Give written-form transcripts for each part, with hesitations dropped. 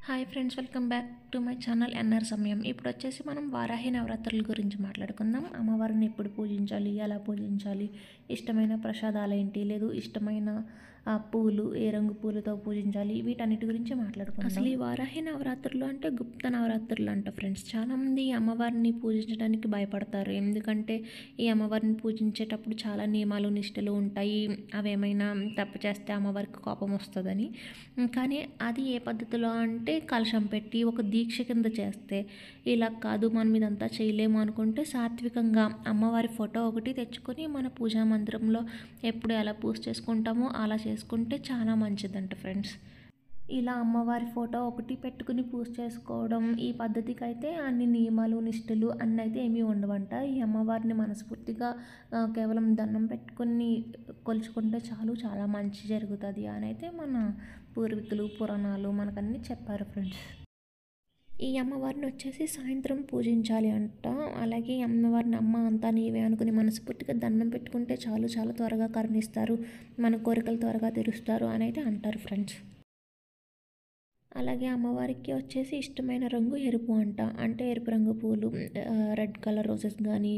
Hi friends, welcome back to my channel NR Samayam. ఇప్పుడు వచ్చేసి మనం వారాహి నవరాత్రుల గురించి మాట్లాడుకుందాం. అమ్మవారిని ఎప్పుడు పూజించాలి, ఎలా పూజించాలి, ఇష్టమైన ప్రసాదాలు ఏంటి, లేదు ఇష్టమైన పూలు ఏ రంగు పూలతో పూజించాలి, వీటన్నిటి గురించి మాట్లాడుకుందాం. అసలు ఈ వారాహి నవరాత్రులు అంటే గుప్త నవరాత్రులు అంట ఫ్రెండ్స్. చాలామంది అమ్మవారిని పూజించడానికి భయపడతారు. ఎందుకంటే ఈ అమ్మవారిని పూజించేటప్పుడు చాలా నియమాలు నిష్టలు ఉంటాయి. అవేమైనా తప్పు చేస్తే అమ్మవారికి కోపం వస్తుందని. కానీ అది ఏ పద్ధతిలో అంటే కలశం పెట్టి ఒక దీక్ష కింద చేస్తే, ఇలా కాదు మనం ఇదంతా చేయలేము అనుకుంటే సాత్వికంగా అమ్మవారి ఫోటో ఒకటి తెచ్చుకొని మన పూజా మందిరంలో ఎప్పుడు ఎలా పూజ చేసుకుంటామో అలా చేసుకుంటే చాలా మంచిదంట ఫ్రెండ్స్. ఇలా అమ్మవారి ఫోటో ఒకటి పెట్టుకుని పూజ చేసుకోవడం ఈ పద్ధతికి అయితే అన్ని నియమాలు నిష్ఠలు అన్నీ అయితే ఏమీ ఉండవంట. ఈ అమ్మవారిని మనస్ఫూర్తిగా కేవలం దండం పెట్టుకుని కొలుచుకుంటే చాలు, చాలా మంచి జరుగుతుంది అని అయితే మన పూర్వీకులు పురాణాలు మనకన్నీ చెప్పారు ఫ్రెండ్స్. ఈ అమ్మవారిని వచ్చేసి సాయంత్రం పూజించాలి అంట. అలాగే ఈ అమ్మవారిని అమ్మ అంతా నీవే అనుకుని మనస్ఫూర్తిగా దండం పెట్టుకుంటే చాలు, చాలా త్వరగా కరుణిస్తారు, మన కోరికలు త్వరగా తీరుస్తారు అని అయితే అంటారు ఫ్రెండ్స్. అలాగే అమ్మవారికి వచ్చేసి ఇష్టమైన రంగు ఎరుపు అంట. అంటే ఎరుపు రంగు పూలు, రెడ్ కలర్ రోజెస్ కానీ,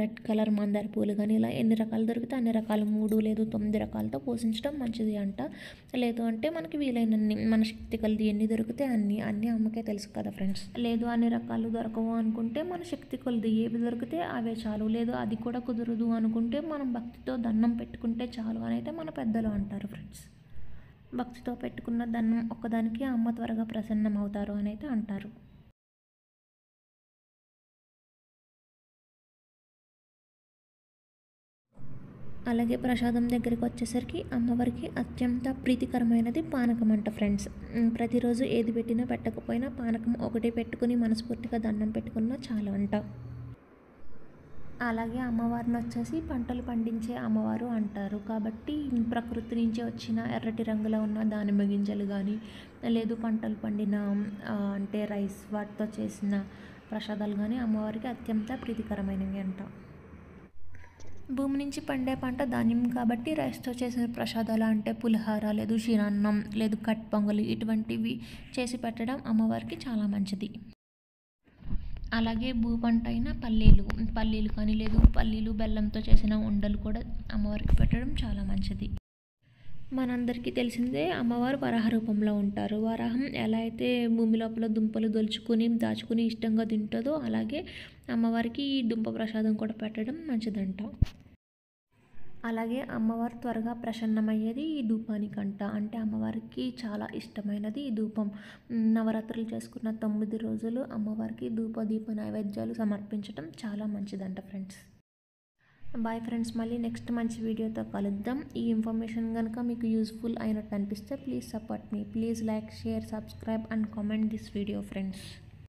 రెడ్ కలర్ మందార పూలు కానీ, ఇలా ఎన్ని రకాలు దొరికితే అన్ని రకాలు 3 లేదా 9 రకాలతో పూజించడం మంచిది అంట. లేదు అంటే మనకి వీలైనన్ని మన శక్తి కొలది ఎన్ని దొరికితే అన్నీ అమ్మకే తెలుసు కదా ఫ్రెండ్స్. లేదు అన్ని రకాలు దొరకవు అనుకుంటే మన శక్తి కొలది ఏవి దొరికితే అవే చాలు. లేదు అది కూడా కుదరదు అనుకుంటే మనం భక్తితో దండం పెట్టుకుంటే చాలు అని అయితే మన పెద్దలు అంటారు ఫ్రెండ్స్. భక్తితో పెట్టుకున్న దండం ఒక్కదానికి అమ్మ త్వరగా ప్రసన్నం అవుతారు అని అయితే అంటారు. అలాగే ప్రసాదం దగ్గరికి వచ్చేసరికి అమ్మవారికి అత్యంత ప్రీతికరమైనది పానకం అంట ఫ్రెండ్స్. ప్రతిరోజు ఏది పెట్టినా పెట్టకపోయినా పానకం ఒకటే పెట్టుకుని మనస్ఫూర్తిగా దండం పెట్టుకున్నా చాలు అంట. అలాగే అమ్మవారిని వచ్చేసి పంటలు పండించే అమ్మవారు అంటారు. కాబట్టి ప్రకృతి నుంచి వచ్చిన ఎర్రటి రంగులో ఉన్న దానిమ్మ గింజలు కానీ, లేదు పంటలు పండిన అంటే రైస్ వాటితో చేసిన ప్రసాదాలు కానీ అమ్మవారికి అత్యంత ప్రీతికరమైనవి అంట. భూమి నుంచి పండే పంట ధాన్యం కాబట్టి రైస్తో చేసిన ప్రసాదాలు అంటే పులిహార, లేదు క్షీరాన్నం, లేదు కట్ పొంగలి ఇటువంటివి చేసి పెట్టడం అమ్మవారికి చాలా మంచిది. అలాగే భూ పంట అయిన పల్లీలు కానీ, లేదు పల్లీలు బెల్లంతో చేసిన ఉండలు కూడా అమ్మవారికి పెట్టడం చాలా మంచిది. మనందరికీ తెలిసిందే అమ్మవారు వరాహ రూపంలో ఉంటారు. వరాహం ఎలా అయితే భూమి లోపల దుంపలు దొలుచుకుని దాచుకుని ఇష్టంగా తింటుందో, అలాగే అమ్మవారికి ఈ దుంప ప్రసాదం కూడా పెట్టడం మంచిదంట. అలాగే అమ్మవారు త్వరగా ప్రసన్నమయ్యేది ఈ ధూపానికంట. అంటే అమ్మవారికి చాలా ఇష్టమైనది ఈ ధూపం. నవరాత్రులు చేసుకున్న 9 రోజులు అమ్మవారికి దీప నైవేద్యాలు సమర్పించడం చాలా మంచిదంట ఫ్రెండ్స్. బాయ్ ఫ్రెండ్స్, మళ్ళీ నెక్స్ట్ మంచి వీడియోతో కలుద్దాం. ఈ ఇన్ఫర్మేషన్ కనుక మీకు యూస్ఫుల్ అయినట్టు అనిపిస్తే please support me. Please like, share, subscribe and comment this video friends.